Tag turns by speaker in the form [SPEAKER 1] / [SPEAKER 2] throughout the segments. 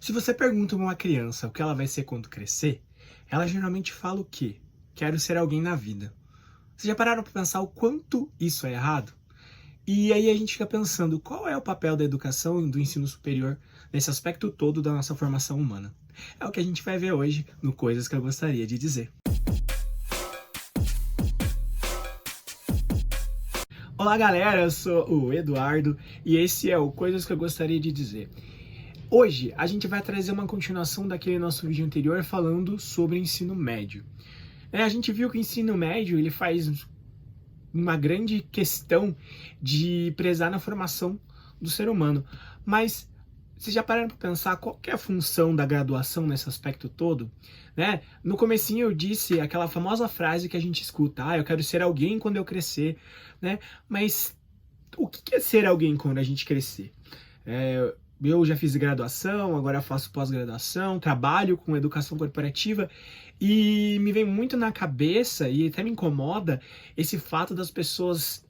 [SPEAKER 1] Se você pergunta a uma criança o que ela vai ser quando crescer, ela geralmente fala o quê? Quero ser alguém na vida. Vocês já pararam para pensar o quanto isso é errado? E aí a gente fica pensando, qual é o papel da educação e do ensino superior nesse aspecto todo da nossa formação humana? É o que a gente vai ver hoje no Coisas que eu gostaria de dizer. Olá galera, eu sou o Eduardo e esse é o Coisas que eu gostaria de dizer. Hoje a gente vai trazer uma continuação daquele nosso vídeo anterior falando sobre ensino médio. A gente viu que o ensino médio ele faz uma grande questão de prezar na formação do ser humano, mas vocês já pararam para pensar qual que é a função da graduação nesse aspecto todo? Né? No comecinho eu disse aquela famosa frase que a gente escuta, eu quero ser alguém quando eu crescer, né? Mas o que é ser alguém quando a gente crescer? Eu já fiz graduação, agora faço pós-graduação, trabalho com educação corporativa e me vem muito na cabeça e até me incomoda esse fato das pessoas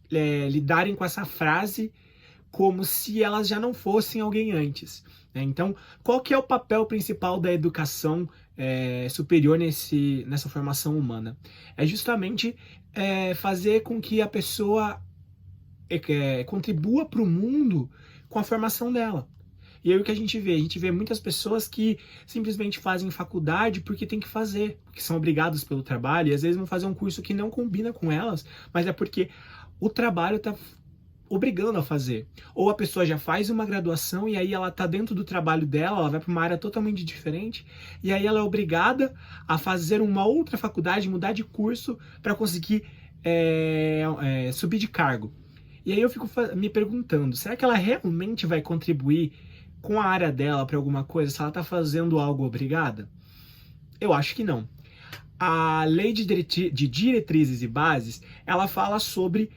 [SPEAKER 1] lidarem com essa frase como se elas já não fossem alguém antes, né? Então, qual que é o papel principal da educação superior nessa formação humana? É justamente fazer com que a pessoa contribua para o mundo com a formação dela. E aí o que a gente vê? A gente vê muitas pessoas que simplesmente fazem faculdade porque tem que fazer, porque são obrigados pelo trabalho, e às vezes vão fazer um curso que não combina com elas, mas é porque o trabalho está obrigando a fazer. Ou a pessoa já faz uma graduação e aí ela está dentro do trabalho dela, ela vai para uma área totalmente diferente, e aí ela é obrigada a fazer uma outra faculdade, mudar de curso para conseguir subir de cargo. E aí eu fico me perguntando, será que ela realmente vai contribuir com a área dela para alguma coisa se ela está fazendo algo obrigada? Eu acho que não. A Lei de Diretrizes e Bases, ela fala sobre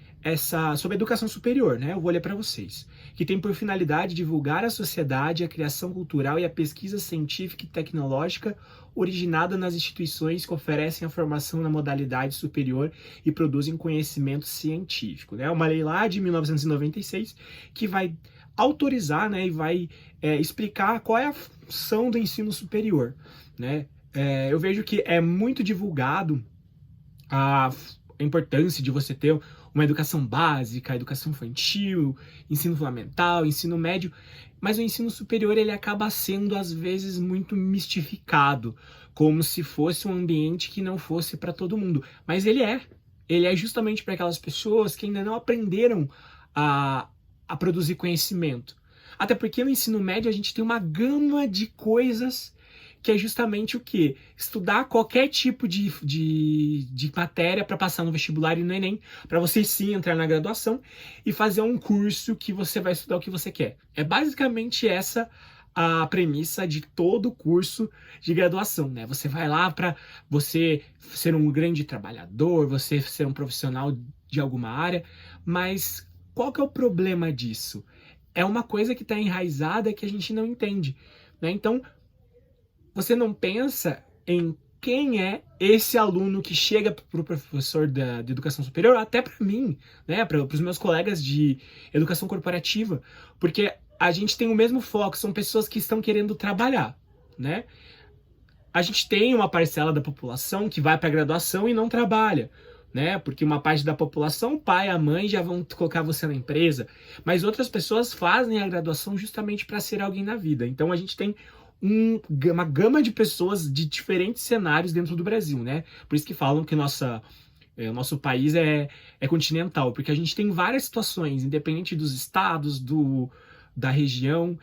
[SPEAKER 1] sobre a educação superior, né? Eu vou ler para vocês. Que tem por finalidade divulgar à sociedade a criação cultural e a pesquisa científica e tecnológica originada nas instituições que oferecem a formação na modalidade superior e produzem conhecimento científico, né? Uma lei lá de 1996 que vai autorizar, né, e vai explicar qual é a função do ensino superior, né? Eu vejo que é muito divulgado a importância de você ter uma educação básica, educação infantil, ensino fundamental, ensino médio, mas o ensino superior ele acaba sendo às vezes muito mistificado, como se fosse um ambiente que não fosse para todo mundo, mas ele é justamente para aquelas pessoas que ainda não aprenderam a produzir conhecimento. Até porque no ensino médio a gente tem uma gama de coisas que é justamente o quê? Estudar qualquer tipo de matéria para passar no vestibular e no Enem, para você sim entrar na graduação e fazer um curso que você vai estudar o que você quer. É basicamente essa a premissa de todo curso de graduação, né? Você vai lá para você ser um grande trabalhador, você ser um profissional de alguma área, mas qual que é o problema disso? É uma coisa que está enraizada que a gente não entende, né? Então, você não pensa em quem é esse aluno que chega para o professor de educação superior, até para mim, né, para os meus colegas de educação corporativa, porque a gente tem o mesmo foco, são pessoas que estão querendo trabalhar, né? A gente tem uma parcela da população que vai para a graduação e não trabalha, né? Porque uma parte da população, o pai e a mãe já vão colocar você na empresa, mas outras pessoas fazem a graduação justamente para ser alguém na vida. Então a gente tem uma gama de pessoas de diferentes cenários dentro do Brasil, né? Por isso que falam que o nosso país é continental, porque a gente tem várias situações, independente dos estados, da região,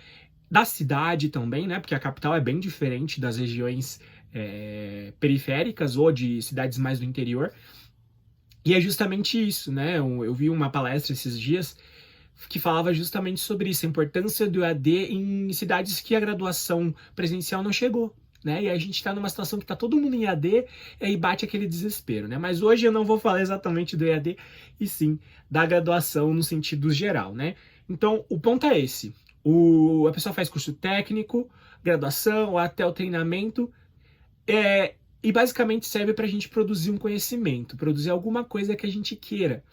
[SPEAKER 1] da cidade também, né? Porque a capital é bem diferente das regiões periféricas ou de cidades mais do interior. E é justamente isso, né? Eu vi uma palestra esses dias que falava justamente sobre isso, a importância do EAD em cidades que a graduação presencial não chegou, né? E a gente está numa situação que está todo mundo em EAD e aí bate aquele desespero, né? Mas hoje eu não vou falar exatamente do EAD, e sim da graduação no sentido geral, né? Então, o ponto é esse. A pessoa faz curso técnico, graduação, até o treinamento, e basicamente serve para a gente produzir um conhecimento, produzir alguma coisa que a gente queira.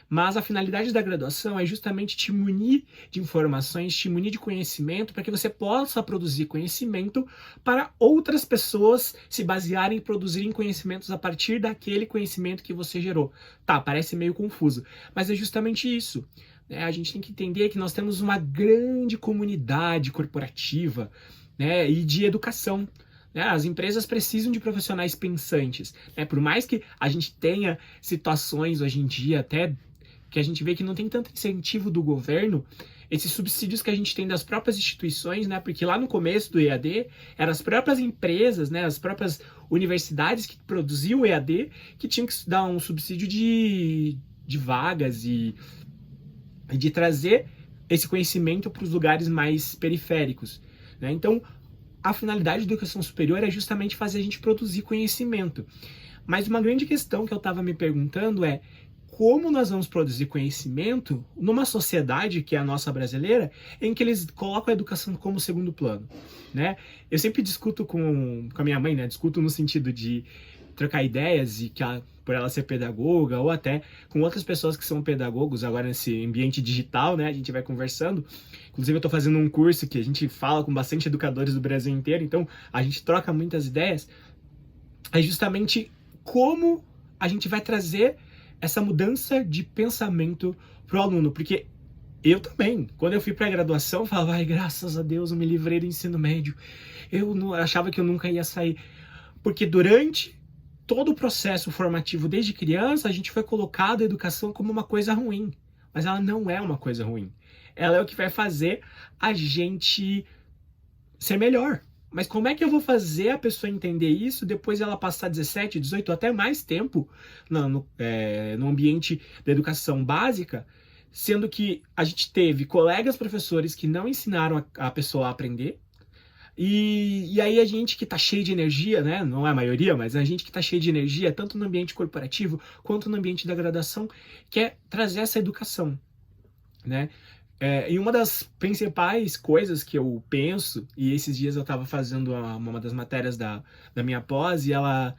[SPEAKER 1] Mas a finalidade da graduação é justamente te munir de informações, te munir de conhecimento, para que você possa produzir conhecimento para outras pessoas se basearem em produzirem conhecimentos a partir daquele conhecimento que você gerou. Tá, parece meio confuso, mas é justamente isso. A gente tem que entender que nós temos uma grande comunidade corporativa, né, e de educação. As empresas precisam de profissionais pensantes. Por mais que a gente tenha situações hoje em dia, até que a gente vê que não tem tanto incentivo do governo, esses subsídios que a gente tem das próprias instituições, porque lá no começo do EAD, eram as próprias empresas, as próprias universidades que produziam o EAD, que tinham que dar um subsídio de vagas e de trazer esse conhecimento para os lugares mais periféricos. Então, a finalidade da educação superior é justamente fazer a gente produzir conhecimento. Mas uma grande questão que eu estava me perguntando é como nós vamos produzir conhecimento numa sociedade, que é a nossa brasileira, em que eles colocam a educação como segundo plano, Eu sempre discuto com a minha mãe, discuto no sentido de trocar ideias e que por ela ser pedagoga, ou até com outras pessoas que são pedagogos agora nesse ambiente digital, a gente vai conversando. Inclusive eu estou fazendo um curso que a gente fala com bastante educadores do Brasil inteiro, então a gente troca muitas ideias. É justamente como a gente vai trazer essa mudança de pensamento para o aluno, porque eu também, quando eu fui para a graduação, eu falava, graças a Deus eu me livrei do ensino médio, eu não, achava que eu nunca ia sair, porque durante todo o processo formativo desde criança, a gente foi colocado a educação como uma coisa ruim, mas ela não é uma coisa ruim, ela é o que vai fazer a gente ser melhor. Mas como é que eu vou fazer a pessoa entender isso depois ela passar 17, 18, até mais tempo no ambiente da educação básica, sendo que a gente teve colegas professores que não ensinaram a pessoa a aprender, e aí a gente que tá cheio de energia, não é a maioria, mas a gente que tá cheio de energia, tanto no ambiente corporativo quanto no ambiente da graduação, quer trazer essa educação, E uma das principais coisas que eu penso, e esses dias eu estava fazendo uma das matérias da minha pós, e a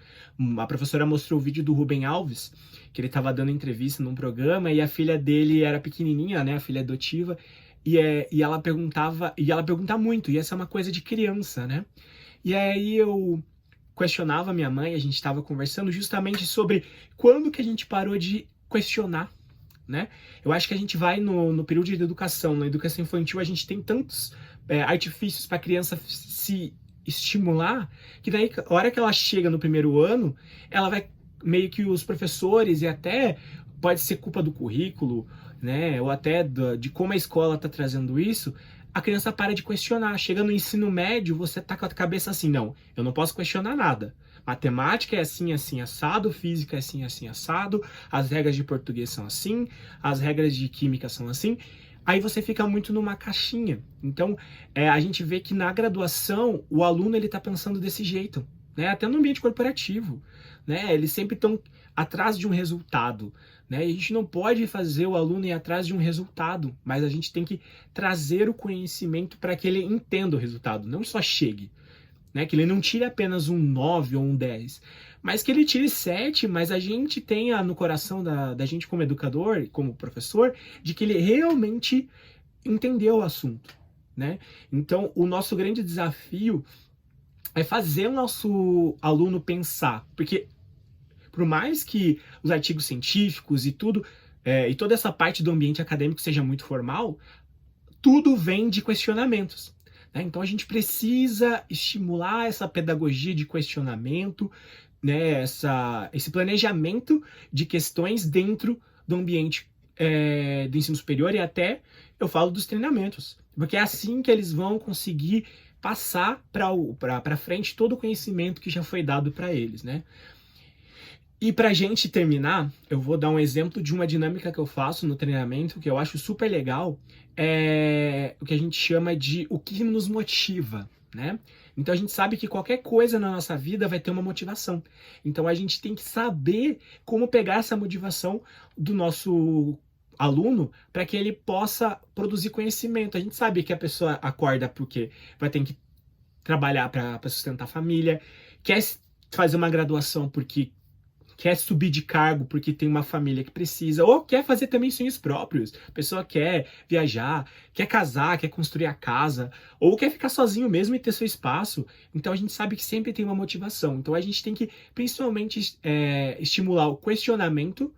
[SPEAKER 1] professora mostrou o vídeo do Rubem Alves, que ele estava dando entrevista num programa, e a filha dele era pequenininha, a filha adotiva, e ela pergunta muito, e essa é uma coisa de criança, E aí eu questionava a minha mãe, a gente estava conversando justamente sobre quando que a gente parou de questionar, Eu acho que a gente vai no período de educação, na educação infantil, a gente tem tantos artifícios para a criança se estimular, que daí, a hora que ela chega no primeiro ano, ela vai meio que os professores, e até pode ser culpa do currículo, ou até de como a escola está trazendo isso, a criança para de questionar. Chega no ensino médio, você tá com a cabeça assim, não, eu não posso questionar nada. Matemática é assim, assim, assado, física é assim, assim, assado, as regras de português são assim, as regras de química são assim. Aí você fica muito numa caixinha. Então, a gente vê que na graduação, o aluno ele tá pensando desse jeito, até no ambiente corporativo, Eles sempre estão atrás de um resultado, E a gente não pode fazer o aluno ir atrás de um resultado, mas a gente tem que trazer o conhecimento para que ele entenda o resultado, não só chegue. Que ele não tire apenas um 9 ou um 10, mas que ele tire 7, mas a gente tenha no coração da gente como educador, como professor, de que ele realmente entendeu o assunto, Então, o nosso grande desafio é fazer o nosso aluno pensar, porque por mais que os artigos científicos e tudo, e toda essa parte do ambiente acadêmico seja muito formal, tudo vem de questionamentos. Então a gente precisa estimular essa pedagogia de questionamento, esse planejamento de questões dentro do ambiente do ensino superior, e até eu falo dos treinamentos, porque é assim que eles vão conseguir passar para frente todo o conhecimento que já foi dado para eles, E para a gente terminar, eu vou dar um exemplo de uma dinâmica que eu faço no treinamento, que eu acho super legal, é o que a gente chama de o que nos motiva, Então a gente sabe que qualquer coisa na nossa vida vai ter uma motivação. Então a gente tem que saber como pegar essa motivação do nosso aluno para que ele possa produzir conhecimento. A gente sabe que a pessoa acorda porque vai ter que trabalhar para sustentar a família, quer fazer uma graduação porque quer subir de cargo porque tem uma família que precisa, ou quer fazer também sonhos próprios. A pessoa quer viajar, quer casar, quer construir a casa, ou quer ficar sozinho mesmo e ter seu espaço. Então a gente sabe que sempre tem uma motivação. Então a gente tem que principalmente estimular o questionamento,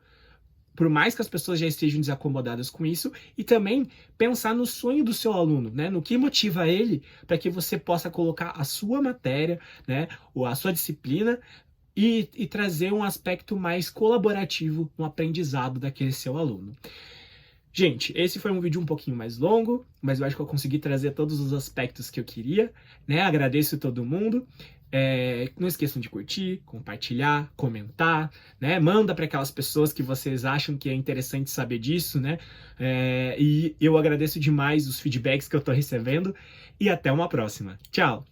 [SPEAKER 1] por mais que as pessoas já estejam desacomodadas com isso, e também pensar no sonho do seu aluno, né? No que motiva ele para que você possa colocar a sua matéria, né? Ou a sua disciplina e trazer um aspecto mais colaborativo no aprendizado daquele seu aluno. Gente, esse foi um vídeo um pouquinho mais longo, mas eu acho que eu consegui trazer todos os aspectos que eu queria, né? Agradeço todo mundo. Não esqueçam de curtir, compartilhar, comentar, né? Manda para aquelas pessoas que vocês acham que é interessante saber disso, né? E eu agradeço demais os feedbacks que eu estou recebendo e até uma próxima. Tchau!